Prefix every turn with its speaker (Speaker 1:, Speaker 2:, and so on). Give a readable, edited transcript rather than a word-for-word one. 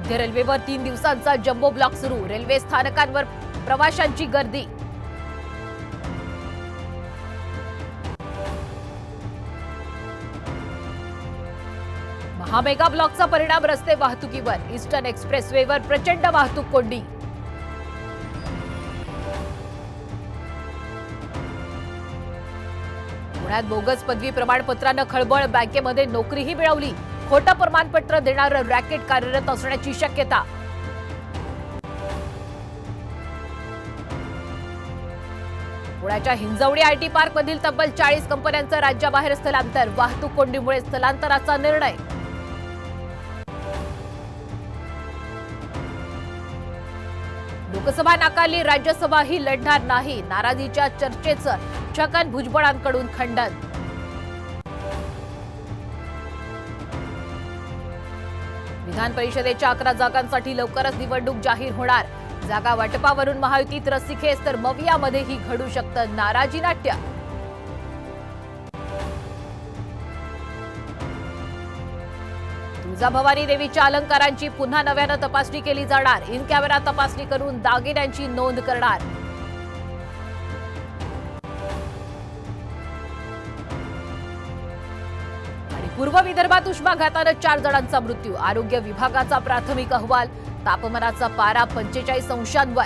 Speaker 1: मध्य रेल्वेवर 3 दिवसांचा जम्बो ब्लॉक सुरू। रेल्वे स्थानकांवर प्रवाशांची गर्दी। महामेगा ब्लॉकचा परिणाम रस्ते वाहतुकीवर। ईस्टर्न एक्सप्रेसवेवर प्रचंड वाहतूक कोंडी। पुण्यात बोगस पदवी प्रमाणपत्रानं खळबळ। बँकेमध्ये नोकरीही मिळवली। खोटं प्रमाणपत्र देणारं रॅकेट कार्यरत असण्याची शक्यता। पुण्याच्या हिंजवडी आयटी पार्कमधील तब्बल 40 कंपन्यांचं राज्याबाहेर स्थलांतर। वाहतूक कोंडीमुळे स्थलांतराचा निर्णय। लोकसभा नाकारली, राज्यसभाही लढणार नाही। नाराजीच्या चर्चेचं छगन भुजबळांकडून खंडन। विधान परिषदेच्या 11 जागांसाठी लवकरच निवडणूक जाहीर होणार। जागा वाटपावरून महायुतीत रस्सीखेच तर मवियामध्येही घडू शकतं नाराजी नाट्य। तुळजाभवानी देवीच्या अलंकारांची पुन्हा नव्यानं तपासणी केली जाणार। इन कॅमेरा तपासणी करून दागिन्यांची नोंद करणार। आणि पूर्व विदर्भात उष्माघातानं 4 जणांचा मृत्यू। आरोग्य विभागाचा प्राथमिक अहवाल। तापमानाचा पारा 45 अंशांवर।